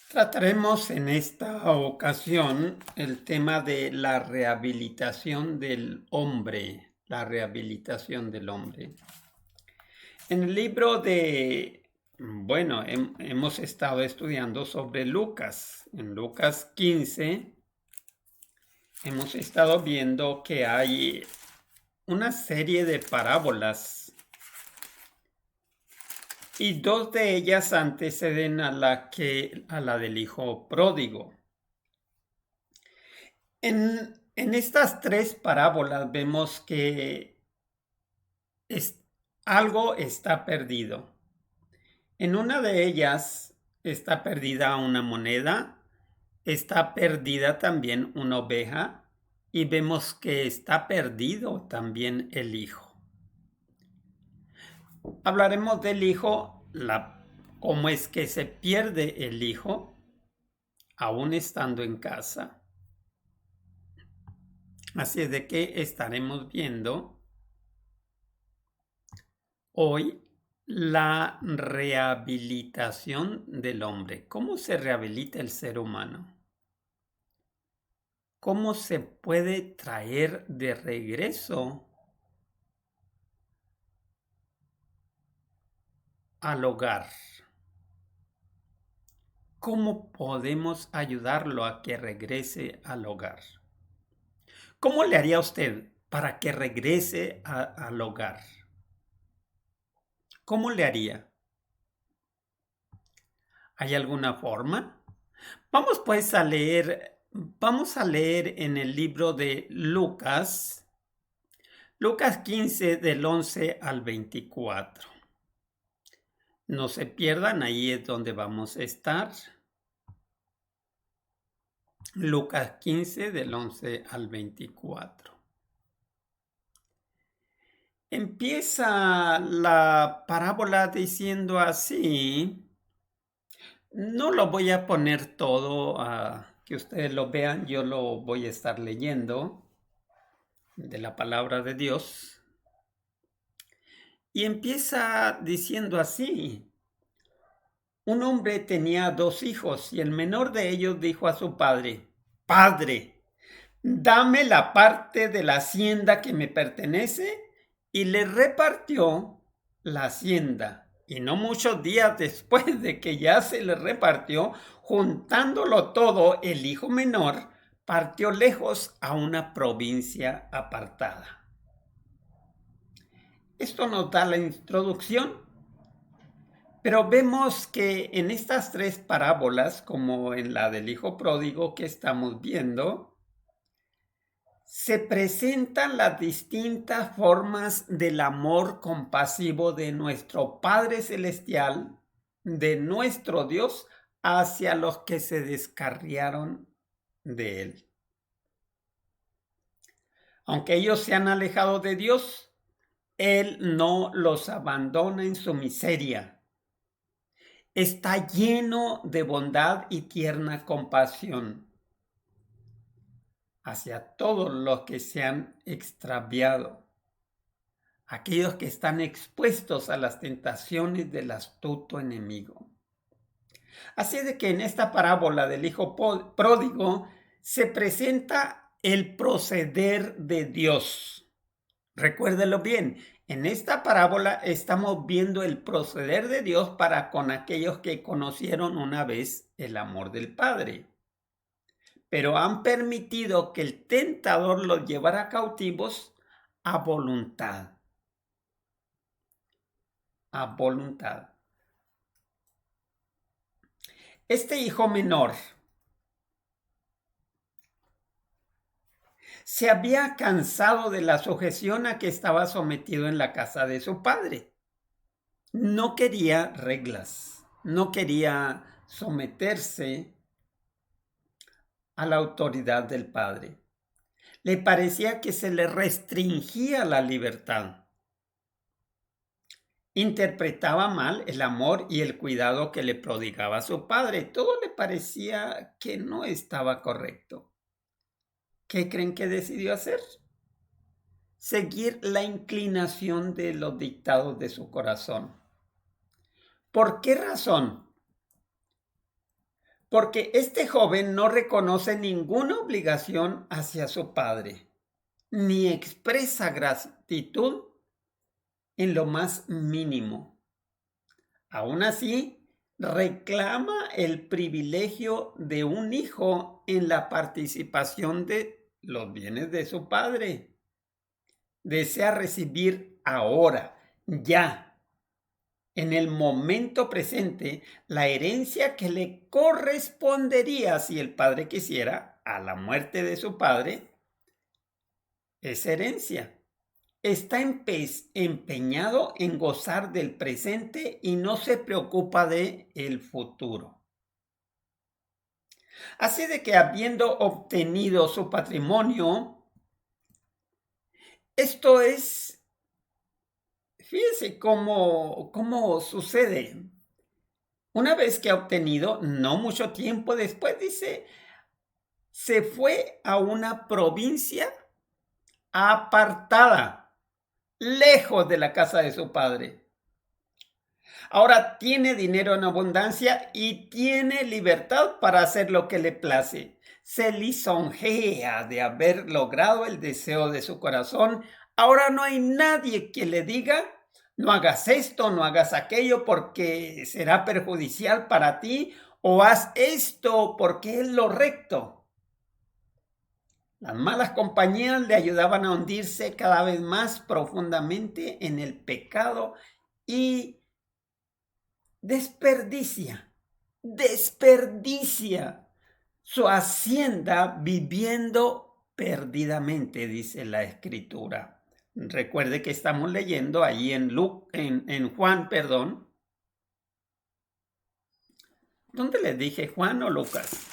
Trataremos en esta ocasión el tema de la rehabilitación del hombre, la rehabilitación del hombre. En el libro hemos estado estudiando sobre Lucas. En Lucas 15 hemos estado viendo que hay una serie de parábolas y dos de ellas anteceden a la del hijo pródigo. En estas tres parábolas vemos que algo está perdido. En una de ellas está perdida una moneda, está perdida también una oveja y vemos que está perdido también el hijo. Hablaremos del hijo, cómo es que se pierde el hijo aún estando en casa. Así es de que estaremos viendo hoy la rehabilitación del hombre. ¿Cómo se rehabilita el ser humano? ¿Cómo se puede traer de regreso al hogar? ¿Cómo podemos ayudarlo a que regrese al hogar? ¿Cómo le haría usted para que regrese al hogar? ¿Cómo le haría? ¿Hay alguna forma? Vamos a leer en el libro de Lucas, Lucas 15 del 11 al 24. No se pierdan, ahí es donde vamos a estar. Lucas 15 del 11 al 24. Empieza la parábola diciendo así. No lo voy a poner todo a que ustedes lo vean, yo lo voy a estar leyendo de la palabra de Dios. Y empieza diciendo así. Un hombre tenía dos hijos y el menor de ellos dijo a su padre: Padre, dame la parte de la hacienda que me pertenece, y le repartió la hacienda. Y no muchos días después de que ya se le repartió, juntándolo todo, el hijo menor partió lejos a una provincia apartada. Esto nos da la introducción, pero vemos que en estas tres parábolas, como en la del hijo pródigo que estamos viendo, se presentan las distintas formas del amor compasivo de nuestro Padre Celestial, de nuestro Dios, hacia los que se descarriaron de Él. Aunque ellos se han alejado de Dios, Él no los abandona en su miseria. Está lleno de bondad y tierna compasión hacia todos los que se han extraviado, aquellos que están expuestos a las tentaciones del astuto enemigo. Así de que en esta parábola del hijo pródigo se presenta el proceder de Dios. Recuérdelo bien, en esta parábola estamos viendo el proceder de Dios para con aquellos que conocieron una vez el amor del Padre, pero han permitido que el tentador los llevara cautivos a voluntad. A voluntad. Este hijo menor se había cansado de la sujeción a que estaba sometido en la casa de su padre. No quería reglas, no quería someterse a la autoridad del padre. Le parecía que se le restringía la libertad. Interpretaba mal el amor y el cuidado que le prodigaba su padre. Todo le parecía que no estaba correcto. ¿Qué creen que decidió hacer? Seguir la inclinación de los dictados de su corazón. ¿Por qué razón? Porque este joven no reconoce ninguna obligación hacia su padre, ni expresa gratitud en lo más mínimo. Aún así, reclama el privilegio de un hijo en la participación de los bienes de su padre. Desea recibir ahora, ya, en el momento presente, la herencia que le correspondería si el padre quisiera a la muerte de su padre. Esa herencia. Está empeñado en gozar del presente y no se preocupa de el futuro. Así de que habiendo obtenido su patrimonio, esto es, fíjense cómo sucede. Una vez que ha obtenido, no mucho tiempo después, dice, se fue a una provincia apartada, lejos de la casa de su padre. Ahora tiene dinero en abundancia y tiene libertad para hacer lo que le place. Se lisonjea de haber logrado el deseo de su corazón. Ahora no hay nadie que le diga, no hagas esto, no hagas aquello porque será perjudicial para ti, o haz esto porque es lo recto. Las malas compañías le ayudaban a hundirse cada vez más profundamente en el pecado y desperdicia su hacienda viviendo perdidamente, dice la escritura. Recuerde que estamos leyendo ahí en Juan, perdón. ¿Dónde le dije Juan o Lucas?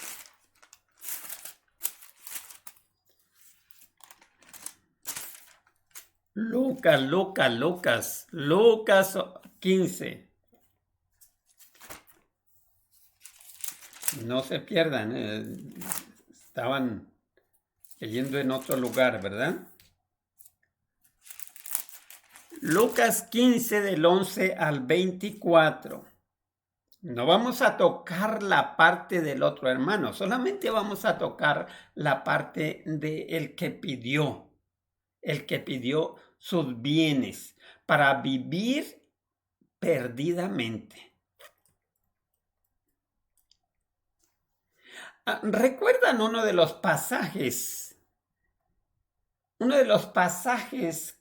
Lucas 15. No se pierdan, estaban leyendo en otro lugar, ¿verdad? Lucas 15 del 11 al 24. No vamos a tocar la parte del otro hermano, solamente vamos a tocar la parte del que pidió, sus bienes para vivir perdidamente. ¿Recuerdan uno de los pasajes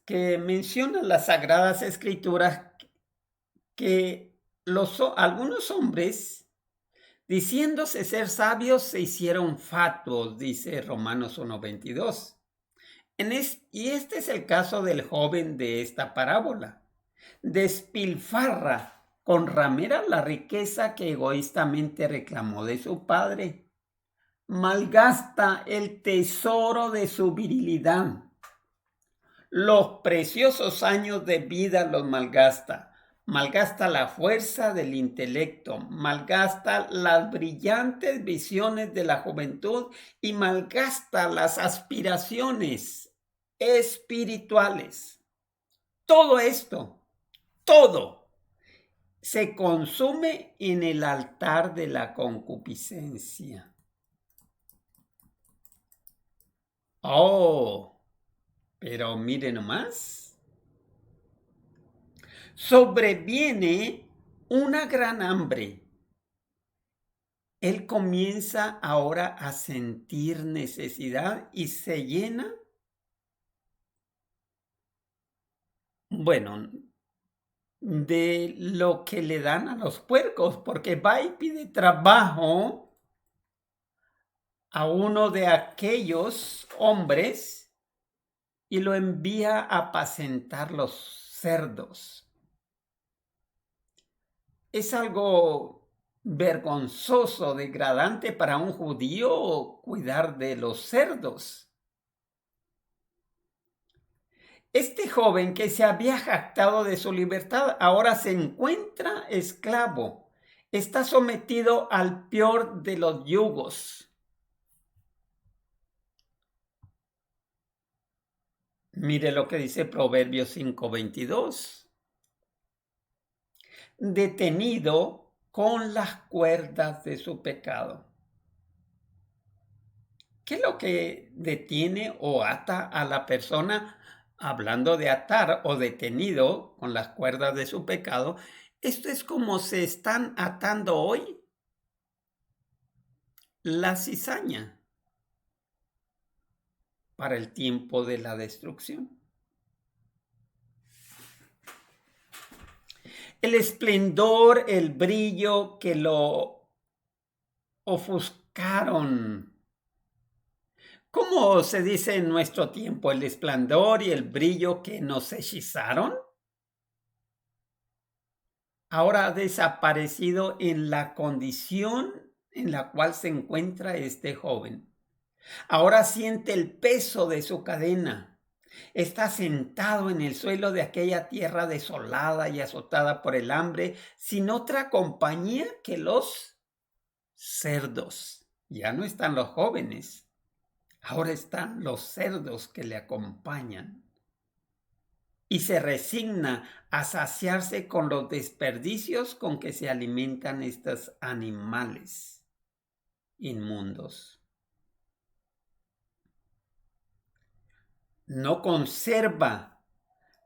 que mencionan las Sagradas Escrituras que algunos hombres, diciéndose ser sabios, se hicieron fatuos, dice Romanos 1:22? Y este es el caso del joven de esta parábola. Despilfarra con ramera la riqueza que egoístamente reclamó de su padre. Malgasta el tesoro de su virilidad. Los preciosos años de vida los malgasta. Malgasta la fuerza del intelecto, malgasta las brillantes visiones de la juventud y malgasta las aspiraciones espirituales. Todo esto, todo, se consume en el altar de la concupiscencia. Oh, pero mire nomás. Sobreviene una gran hambre. Él comienza ahora a sentir necesidad y se llena. Bueno, de lo que le dan a los puercos, porque va y pide trabajo a uno de aquellos hombres y lo envía a apacentar los cerdos. Es algo vergonzoso, degradante para un judío cuidar de los cerdos. Este joven que se había jactado de su libertad ahora se encuentra esclavo. Está sometido al peor de los yugos. Mire lo que dice Proverbios 5:22. Detenido con las cuerdas de su pecado. ¿Qué es lo que detiene o ata a la persona? Hablando de atar o detenido con las cuerdas de su pecado, esto es como se están atando hoy la cizaña para el tiempo de la destrucción. El esplendor, el brillo que lo ofuscaron. ¿Cómo se dice en nuestro tiempo? ¿El esplendor y el brillo que nos hechizaron? Ahora ha desaparecido en la condición en la cual se encuentra este joven. Ahora siente el peso de su cadena. Está sentado en el suelo de aquella tierra desolada y azotada por el hambre, sin otra compañía que los cerdos. Ya no están los jóvenes, ahora están los cerdos que le acompañan. Y se resigna a saciarse con los desperdicios con que se alimentan estos animales inmundos. No conserva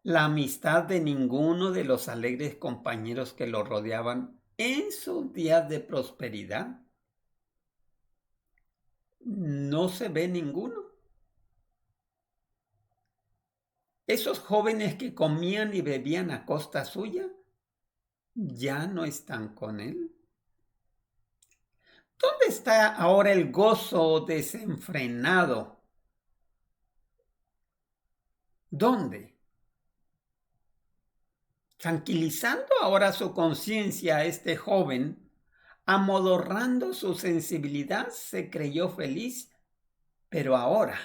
la amistad de ninguno de los alegres compañeros que lo rodeaban en sus días de prosperidad. No se ve ninguno. Esos jóvenes que comían y bebían a costa suya ya no están con él. ¿Dónde está ahora el gozo desenfrenado? ¿Dónde? Tranquilizando ahora su conciencia, este joven, amodorrando su sensibilidad, se creyó feliz, pero ahora,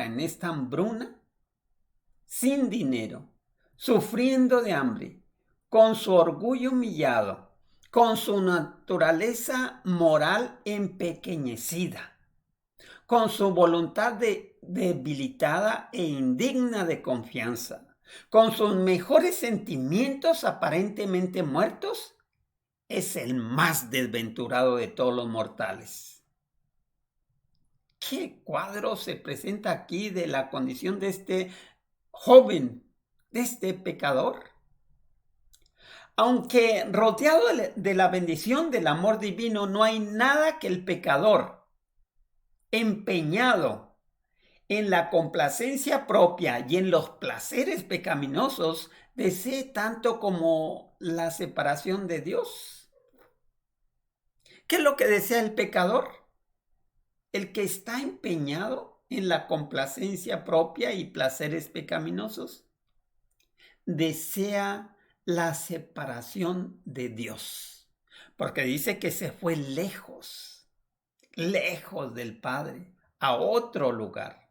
en esta hambruna, sin dinero, sufriendo de hambre, con su orgullo humillado, con su naturaleza moral empequeñecida, con su voluntad debilitada e indigna de confianza, con sus mejores sentimientos aparentemente muertos, es el más desventurado de todos los mortales. ¿Qué cuadro se presenta aquí de la condición de este joven, de este pecador? Aunque rodeado de la bendición del amor divino, no hay nada que el pecador empeñado en la complacencia propia y en los placeres pecaminosos desee tanto como la separación de Dios. ¿Qué es lo que desea el pecador? El que está empeñado en la complacencia propia y placeres pecaminosos desea la separación de Dios, porque dice que se fue lejos, lejos del Padre, a otro lugar.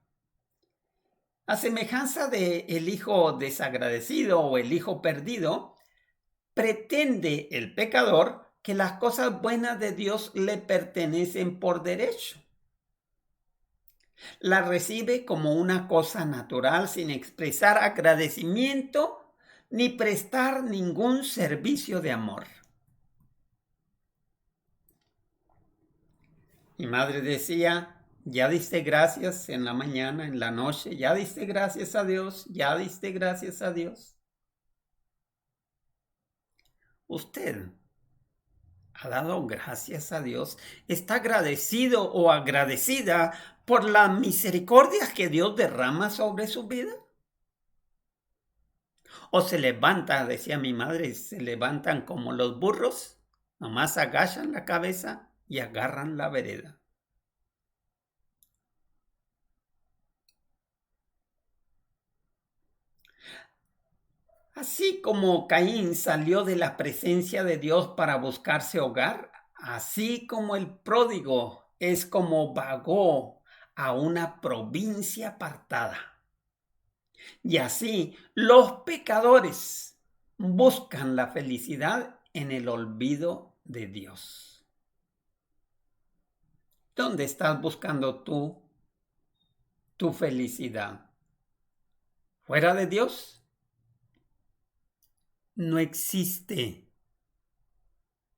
A semejanza de el hijo desagradecido o el hijo perdido, pretende el pecador que las cosas buenas de Dios le pertenecen por derecho. La recibe como una cosa natural sin expresar agradecimiento ni prestar ningún servicio de amor. Mi madre decía, ya diste gracias en la mañana, en la noche, ya diste gracias a Dios, ya diste gracias a Dios. Usted ha dado gracias a Dios, está agradecido o agradecida por la misericordia que Dios derrama sobre su vida. O se levanta, decía mi madre, se levantan como los burros, nomás agachan la cabeza y agarran la vereda. Así como Caín salió de la presencia de Dios para buscarse hogar, así como el pródigo es como vagó a una provincia apartada. Y así los pecadores buscan la felicidad en el olvido de Dios. ¿Dónde estás buscando tú tu felicidad? ¿Fuera de Dios? No existe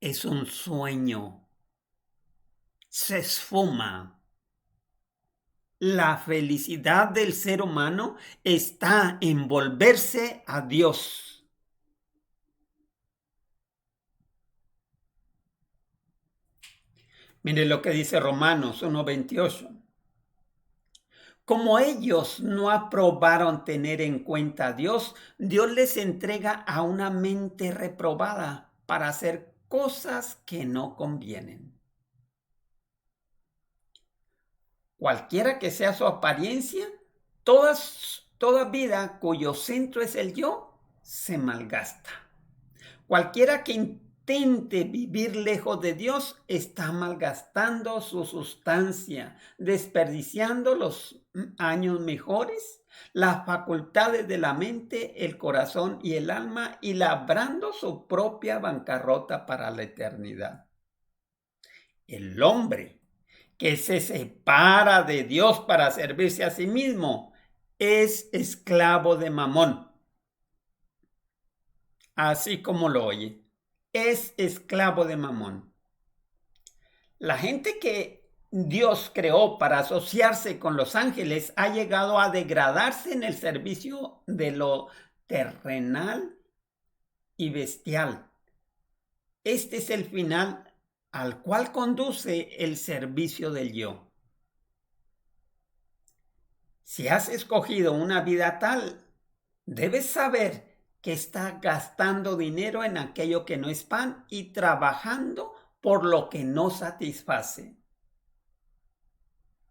es un sueño, se esfuma. La felicidad del ser humano está en volverse a Dios. Mire lo que dice Romanos 1:28. Como ellos no aprobaron tener en cuenta a Dios, Dios les entrega a una mente reprobada para hacer cosas que no convienen. Cualquiera que sea su apariencia, toda vida cuyo centro es el yo, se malgasta. Cualquiera que intente vivir lejos de Dios está malgastando su sustancia, desperdiciando los años mejores, las facultades de la mente, el corazón y el alma y labrando su propia bancarrota para la eternidad. El hombre que se separa de Dios para servirse a sí mismo es esclavo de Mamón. Así como lo oye, es esclavo de Mamón. La gente que Dios creó para asociarse con los ángeles ha llegado a degradarse en el servicio de lo terrenal y bestial. Este es el final al cual conduce el servicio del yo. Si has escogido una vida tal, debes saber que está gastando dinero en aquello que no es pan y trabajando por lo que no satisface.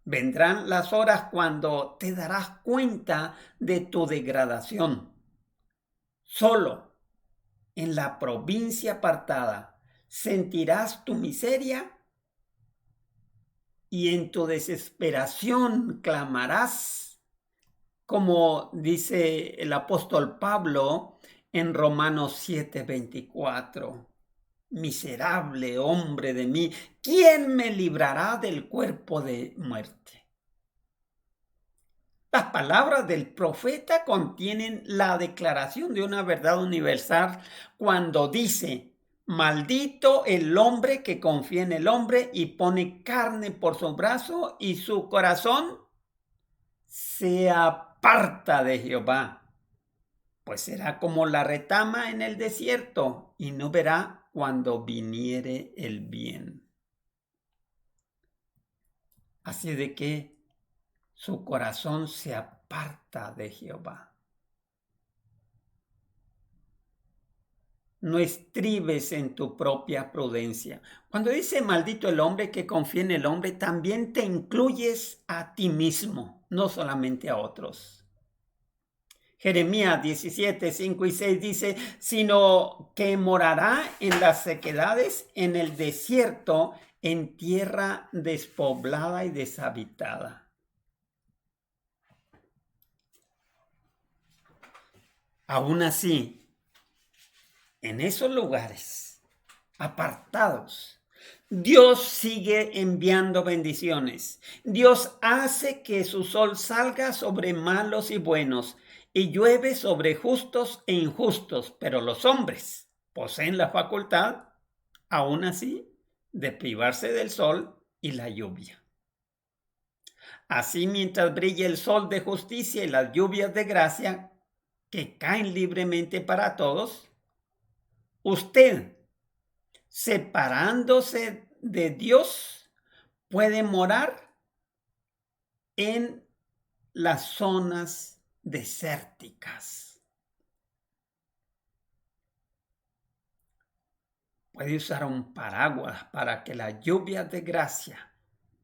Vendrán las horas cuando te darás cuenta de tu degradación. Solo en la provincia apartada sentirás tu miseria y en tu desesperación clamarás, como dice el apóstol Pablo en Romanos 7:24. Miserable hombre de mí, ¿quién me librará del cuerpo de muerte? Las palabras del profeta contienen la declaración de una verdad universal cuando dice: maldito el hombre que confía en el hombre y pone carne por su brazo y su corazón se aparta de Jehová, pues será como la retama en el desierto y no verá cuando viniere el bien. Así de que su corazón se aparta de Jehová. No estribes en tu propia prudencia. Cuando dice maldito el hombre que confía en el hombre, también te incluyes a ti mismo, no solamente a otros. Jeremías 17, 5 y 6 dice: sino que morará en las sequedades, en el desierto, en tierra despoblada y deshabitada. Aún así, en esos lugares apartados, Dios sigue enviando bendiciones. Dios hace que su sol salga sobre malos y buenos y llueve sobre justos e injustos, pero los hombres poseen la facultad, aún así, de privarse del sol y la lluvia. Así, mientras brilla el sol de justicia y las lluvias de gracia que caen libremente para todos, usted, separándose de Dios, puede morar en las zonas desérticas. Puede usar un paraguas para que las lluvias de gracia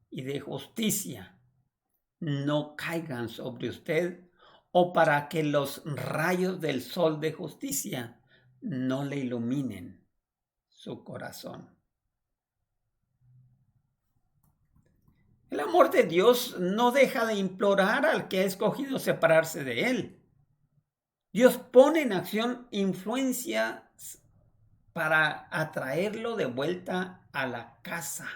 y de justicia no caigan sobre usted, o para que los rayos del sol de justicia no le iluminen su corazón. El amor de Dios no deja de implorar al que ha escogido separarse de él. Dios pone en acción influencias para atraerlo de vuelta a la casa.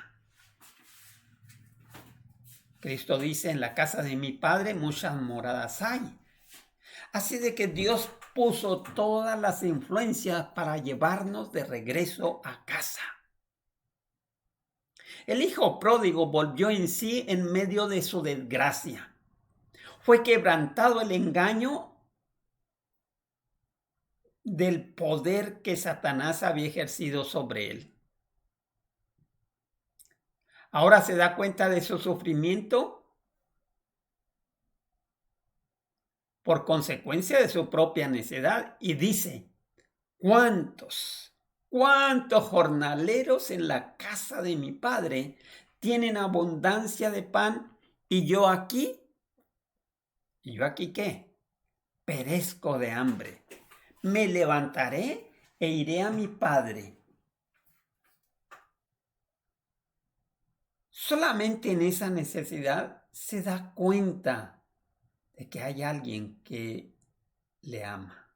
Cristo dice: en la casa de mi Padre muchas moradas hay. Así de que Dios puso todas las influencias para llevarnos de regreso a casa. El hijo pródigo volvió en sí en medio de su desgracia. Fue quebrantado el engaño del poder que Satanás había ejercido sobre él. Ahora se da cuenta de su sufrimiento por consecuencia de su propia necedad y dice: ¿cuántos jornaleros en la casa de mi padre tienen abundancia de pan y yo aquí? ¿Y yo aquí qué? Perezco de hambre. Me levantaré e iré a mi padre. Solamente en esa necesidad se da cuenta de que hay alguien que le ama.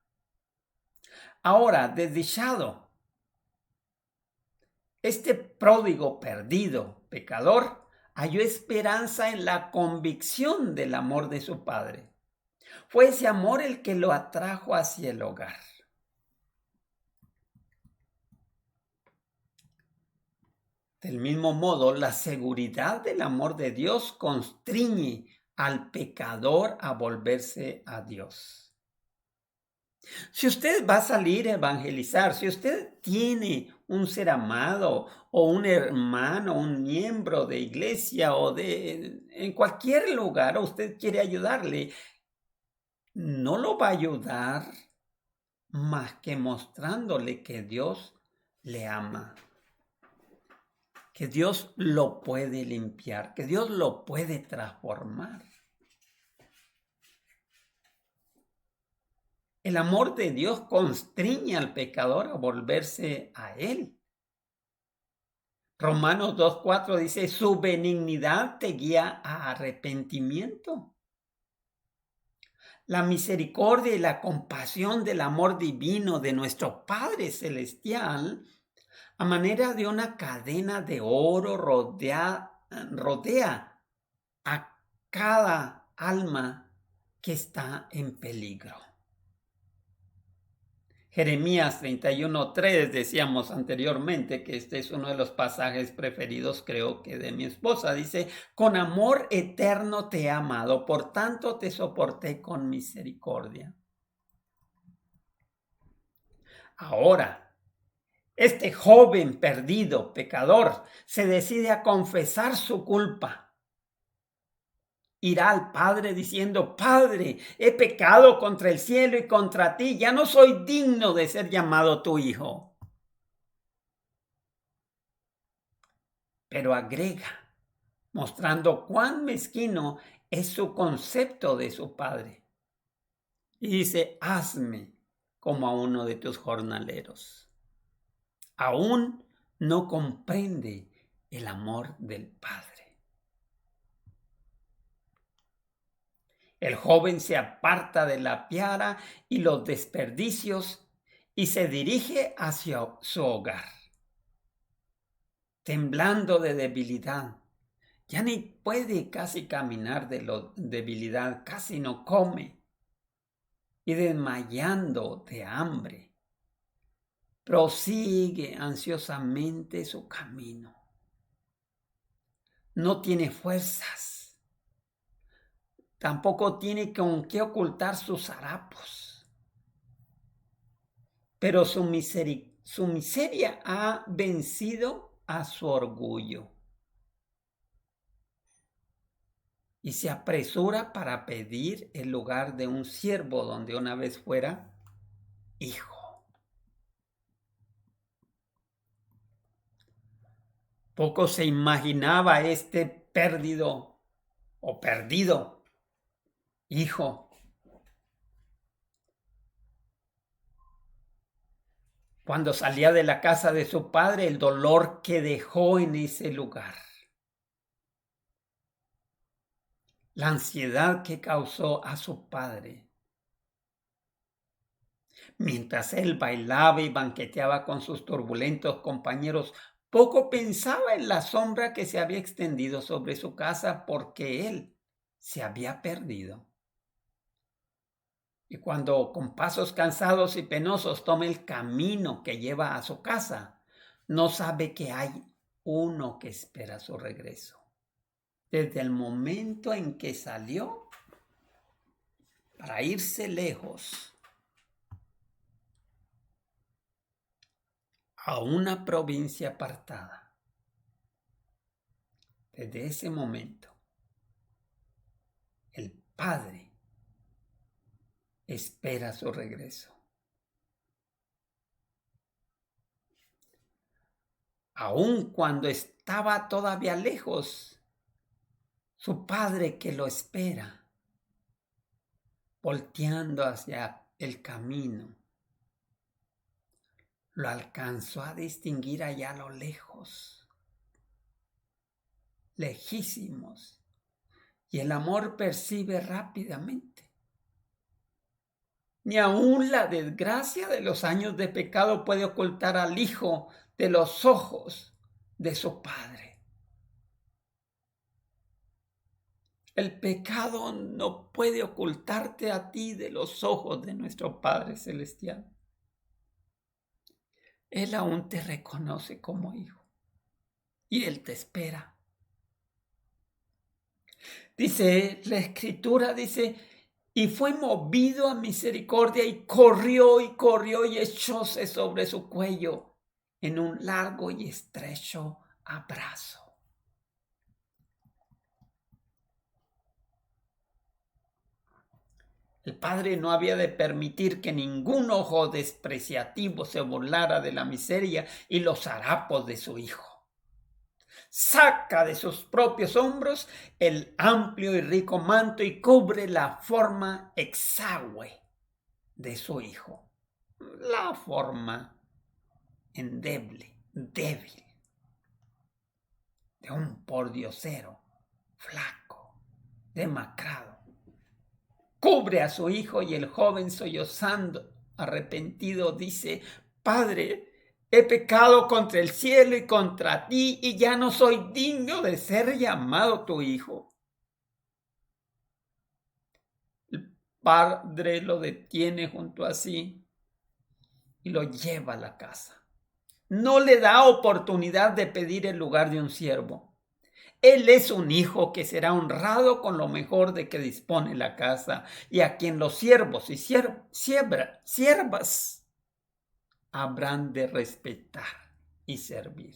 Ahora, desdichado, este pródigo perdido, pecador, halló esperanza en la convicción del amor de su padre. Fue ese amor el que lo atrajo hacia el hogar. Del mismo modo, la seguridad del amor de Dios constriñe al pecador a volverse a Dios. Si usted va a salir a evangelizar, si usted tiene un ser amado o un hermano, un miembro de iglesia o en cualquier lugar, usted quiere ayudarle, no lo va a ayudar más que mostrándole que Dios le ama, que Dios lo puede limpiar, que Dios lo puede transformar. El amor de Dios constriñe al pecador a volverse a Él. Romanos 2:4 dice: su benignidad te guía a arrepentimiento. La misericordia y la compasión del amor divino de nuestro Padre Celestial, a manera de una cadena de oro, rodea a cada alma que está en peligro. Jeremías 31:3, decíamos anteriormente que este es uno de los pasajes preferidos, creo que de mi esposa. Dice: con amor eterno te he amado, por tanto te soporté con misericordia. Ahora, este joven perdido, pecador, se decide a confesar su culpa. Irá al Padre diciendo: Padre, he pecado contra el cielo y contra ti, ya no soy digno de ser llamado tu hijo. Pero agrega, mostrando cuán mezquino es su concepto de su Padre. Y dice: hazme como a uno de tus jornaleros. Aún no comprende el amor del Padre. El joven se aparta de la piara y los desperdicios y se dirige hacia su hogar. Temblando de debilidad, ya ni puede casi caminar de la debilidad, casi no come, y desmayando de hambre, prosigue ansiosamente su camino. No tiene fuerzas, tampoco tiene con qué ocultar sus harapos, pero su miseria ha vencido a su orgullo. Y se apresura para pedir el lugar de un siervo donde una vez fuera hijo. Poco se imaginaba este perdido hijo. Cuando salía de la casa de su padre, el dolor que dejó en ese lugar. La ansiedad que causó a su padre. Mientras él bailaba y banqueteaba con sus turbulentos compañeros, poco pensaba en la sombra que se había extendido sobre su casa porque él se había perdido. Y cuando con pasos cansados y penosos toma el camino que lleva a su casa, no sabe que hay uno que espera su regreso. Desde el momento en que salió para irse lejos a una provincia apartada, desde ese momento, el Padre espera su regreso. Aun cuando estaba todavía lejos, su Padre que lo espera, volteando hacia el camino, lo alcanzó a distinguir allá a lo lejos, lejísimos, y el amor percibe rápidamente. Ni aun la desgracia de los años de pecado puede ocultar al Hijo de los ojos de su Padre. El pecado no puede ocultarte a ti de los ojos de nuestro Padre Celestial. Él aún te reconoce como hijo y Él te espera. Dice la Escritura, dice, y fue movido a misericordia y corrió y echóse sobre su cuello en un largo y estrecho abrazo. El Padre no había de permitir que ningún ojo despreciativo se burlara de la miseria y los harapos de su Hijo. Saca de sus propios hombros el amplio y rico manto y cubre la forma exangüe de su Hijo. La forma endeble, débil, de un pordiosero, flaco, demacrado. Cubre a su hijo y el joven sollozando, arrepentido, dice, Padre, he pecado contra el cielo y contra ti y ya no soy digno de ser llamado tu hijo. El padre lo detiene junto a sí y lo lleva a la casa. No le da oportunidad de pedir el lugar de un siervo. Él es un hijo que será honrado con lo mejor de que dispone la casa y a quien los siervos y siervas habrán de respetar y servir.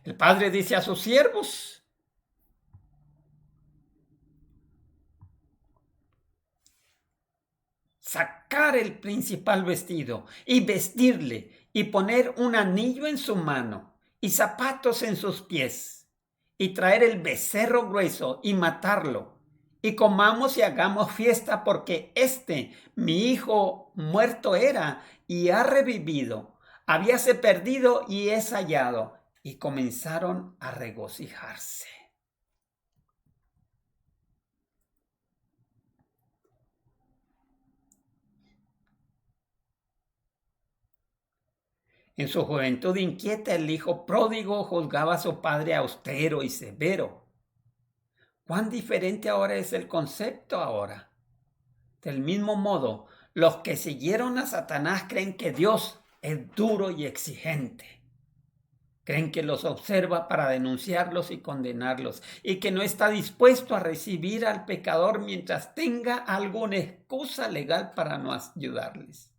El padre dice a sus siervos, sacar el principal vestido y vestirle y poner un anillo en su mano y zapatos en sus pies, y traer el becerro grueso y matarlo, y comamos y hagamos fiesta, porque mi hijo, muerto era y ha revivido, habíase perdido y es hallado. Y comenzaron a regocijarse. En su juventud inquieta, el hijo pródigo juzgaba a su padre austero y severo. ¿Cuán diferente ahora es el concepto ahora? Del mismo modo, los que siguieron a Satanás creen que Dios es duro y exigente. Creen que los observa para denunciarlos y condenarlos y que no está dispuesto a recibir al pecador mientras tenga alguna excusa legal para no ayudarles.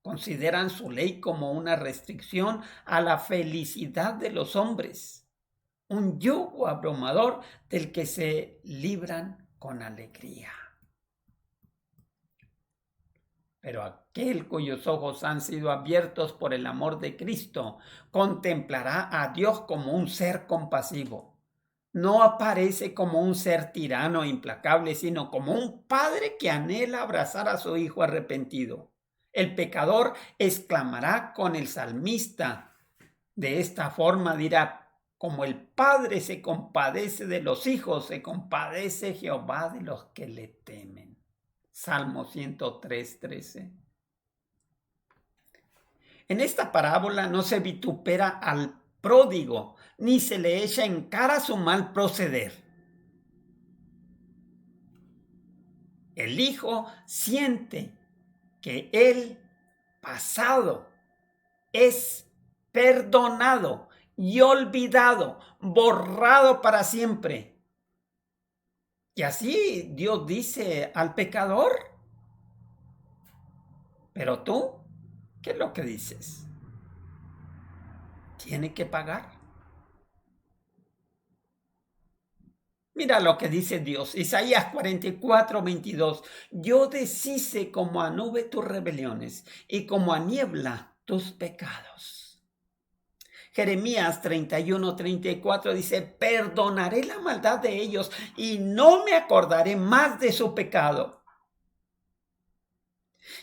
Consideran su ley como una restricción a la felicidad de los hombres, un yugo abrumador del que se libran con alegría. Pero aquel cuyos ojos han sido abiertos por el amor de Cristo contemplará a Dios como un ser compasivo. No aparece como un ser tirano e implacable, sino como un padre que anhela abrazar a su hijo arrepentido. El pecador exclamará con el salmista. De esta forma dirá, como el Padre se compadece de los hijos, se compadece Jehová de los que le temen. Salmo 103:13. En esta parábola no se vitupera al pródigo, ni se le echa en cara su mal proceder. El hijo siente que el pasado es perdonado y olvidado, borrado para siempre. Y así Dios dice al pecador. Pero tú, ¿qué es lo que dices? ¿Tiene que pagar? Mira lo que dice Dios, Isaías 44:22. Yo deshice como a nube tus rebeliones y como a niebla tus pecados. Jeremías 31:34 dice, perdonaré la maldad de ellos y no me acordaré más de su pecado.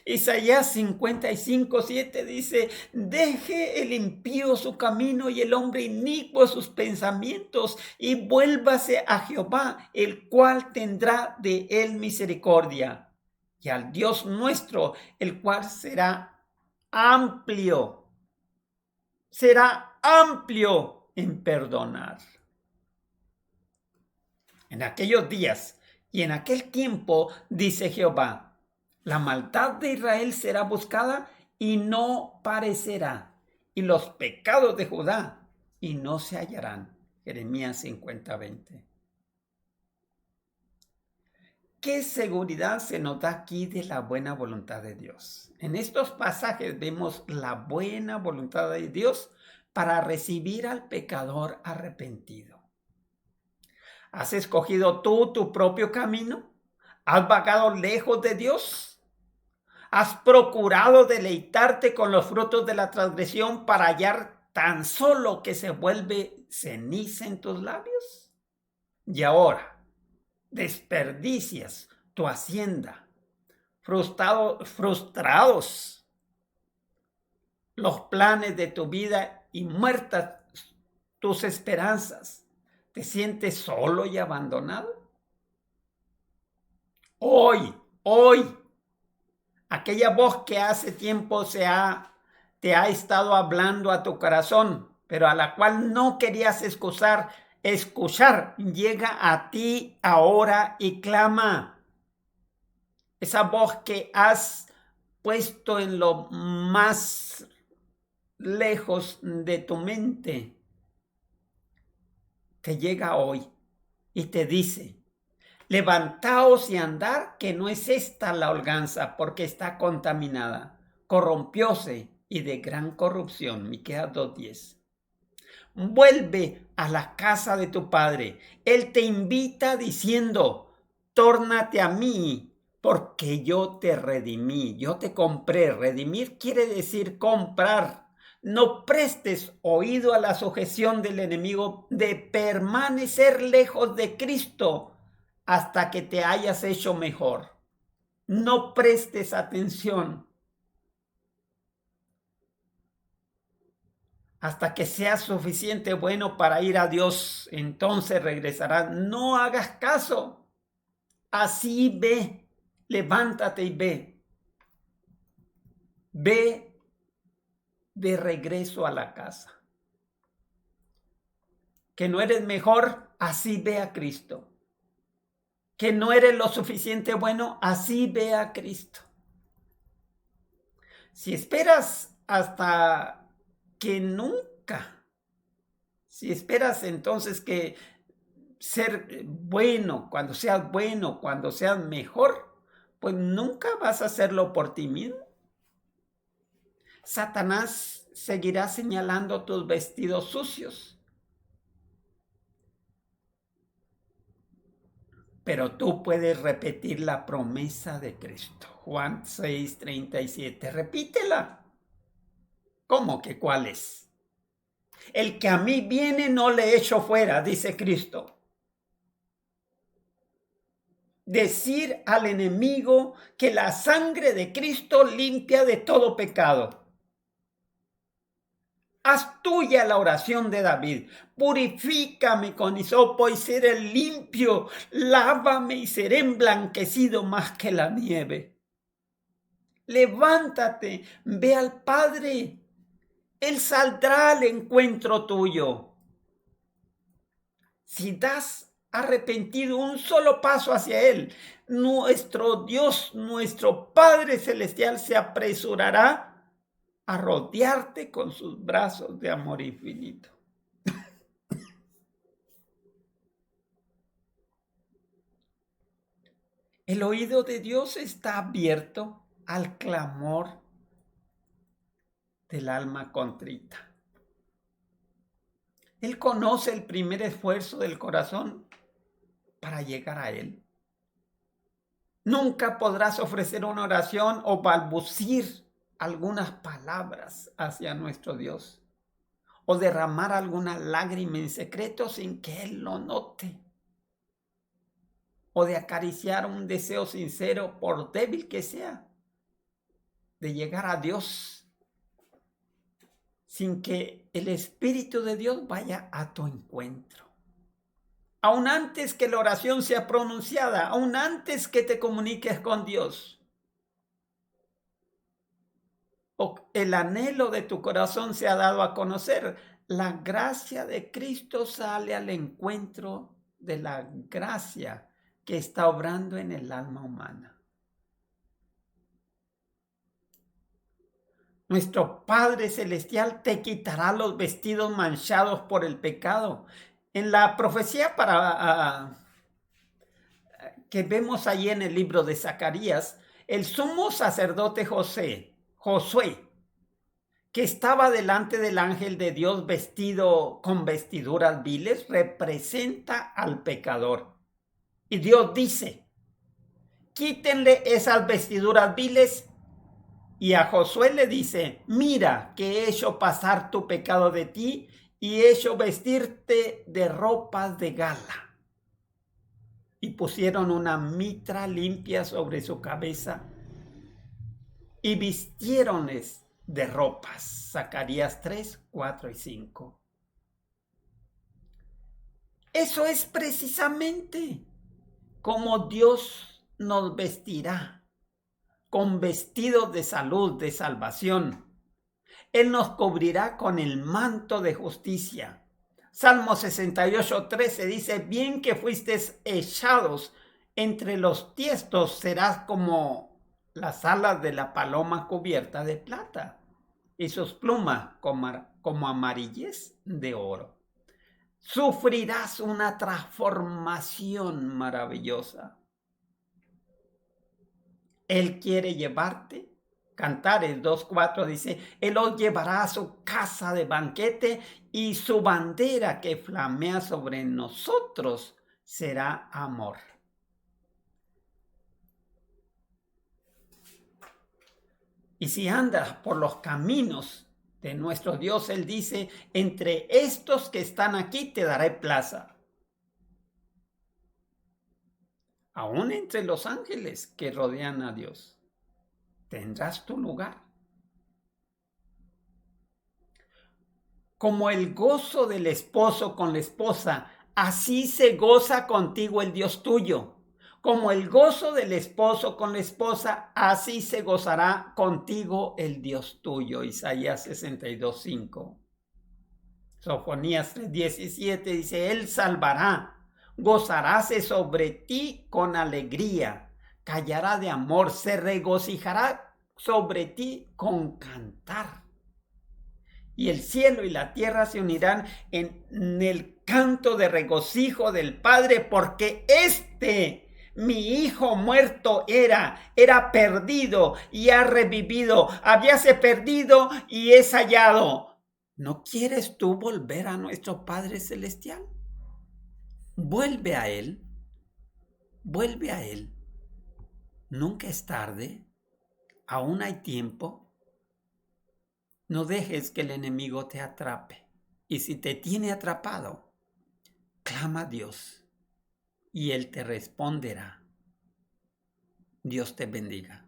Isaías 55:7 dice, deje el impío su camino y el hombre inicuo sus pensamientos y vuélvase a Jehová, el cual tendrá de él misericordia, y al Dios nuestro, el cual será amplio en perdonar. En aquellos días y en aquel tiempo, dice Jehová, la maldad de Israel será buscada y no parecerá, y los pecados de Judá y no se hallarán. Jeremías 50:20. ¿Qué seguridad se nos da aquí de la buena voluntad de Dios? En estos pasajes vemos la buena voluntad de Dios para recibir al pecador arrepentido. ¿Has escogido tú tu propio camino? ¿Has vagado lejos de Dios? ¿Has procurado deleitarte con los frutos de la transgresión para hallar tan solo que se vuelve ceniza en tus labios? Y ahora desperdicias tu hacienda, frustrados los planes de tu vida y muertas tus esperanzas. ¿Te sientes solo y abandonado? Hoy, aquella voz que hace tiempo te ha estado hablando a tu corazón, pero a la cual no querías escuchar, llega a ti ahora y clama. Esa voz que has puesto en lo más lejos de tu mente, te llega hoy y te dice, levantaos y andar, que no es esta la holganza, porque está contaminada, corrompióse y de gran corrupción. Miqueas 2:10. Vuelve a la casa de tu padre. Él te invita diciendo, tórnate a mí, porque yo te redimí, yo te compré. Redimir quiere decir comprar. No prestes oído a la sujeción del enemigo de permanecer lejos de Cristo hasta que te hayas hecho mejor. No prestes atención hasta que seas suficiente bueno para ir a Dios. Entonces regresarás. No hagas caso. Así ve. Levántate y ve. Ve de regreso a la casa. Que no eres mejor, así ve a Cristo. Que no eres lo suficiente bueno, así ve a Cristo. Si esperas hasta que nunca, si esperas entonces que ser bueno, cuando seas mejor, pues nunca vas a hacerlo por ti mismo. Satanás seguirá señalando tus vestidos sucios. Pero tú puedes repetir la promesa de Cristo. Juan 6:37. Repítela. ¿Cómo que cuál es? El que a mí viene no le echo fuera, dice Cristo. Decir al enemigo que la sangre de Cristo limpia de todo pecado. Haz tuya la oración de David. Purifícame con hisopo y seré limpio. Lávame y seré emblanquecido más que la nieve. Levántate, ve al Padre. Él saldrá al encuentro tuyo. Si das arrepentido un solo paso hacia Él, nuestro Dios, nuestro Padre Celestial se apresurará a rodearte con sus brazos de amor infinito. El oído de Dios está abierto al clamor del alma contrita. Él conoce el primer esfuerzo del corazón para llegar a Él. Nunca podrás ofrecer una oración o balbucir algunas palabras hacia nuestro Dios o derramar alguna lágrima en secreto sin que Él lo note, o de acariciar un deseo sincero, por débil que sea, de llegar a Dios sin que el Espíritu de Dios vaya a tu encuentro. Aún antes que la oración sea pronunciada, aún antes que te comuniques con Dios, o el anhelo de tu corazón se ha dado a conocer, la gracia de Cristo sale al encuentro de la gracia que está obrando en el alma humana. Nuestro Padre Celestial te quitará los vestidos manchados por el pecado. En la profecía que vemos ahí en el libro de Zacarías, el sumo sacerdote Josué, que estaba delante del ángel de Dios vestido con vestiduras viles, representa al pecador. Y Dios dice: quítenle esas vestiduras viles. Y a Josué le dice: mira que he hecho pasar tu pecado de ti y he hecho vestirte de ropas de gala. Y pusieron una mitra limpia sobre su cabeza y vistiéronles de ropas. Zacarías 3, 4 y 5. Eso es precisamente como Dios nos vestirá, con vestidos de salud, de salvación. Él nos cubrirá con el manto de justicia. Salmo 68, 13 dice: bien que fuisteis echados entre los tiestos, serás como las alas de la paloma cubierta de plata, y sus plumas como amarillas de oro. Sufrirás una transformación maravillosa. Él quiere llevarte. Cantares 2:4 dice: Él os llevará a su casa de banquete y su bandera que flamea sobre nosotros será amor. Y si andas por los caminos de nuestro Dios, Él dice: entre estos que están aquí te daré plaza. Aún entre los ángeles que rodean a Dios, tendrás tu lugar. Como el gozo del esposo con la esposa, así se goza contigo el Dios tuyo. Como el gozo del esposo con la esposa, así se gozará contigo el Dios tuyo. Isaías 62:5. Sofonías 3:17 dice: Él salvará, gozaráse sobre ti con alegría, callará de amor, se regocijará sobre ti con cantar. Y el cielo y la tierra se unirán en el canto de regocijo del Padre, porque mi hijo muerto era perdido y ha revivido, habíase perdido y es hallado. ¿No quieres tú volver a nuestro Padre Celestial? Vuelve a Él, vuelve a Él. Nunca es tarde, aún hay tiempo. No dejes que el enemigo te atrape. Y si te tiene atrapado, clama a Dios y Él te responderá. Dios te bendiga.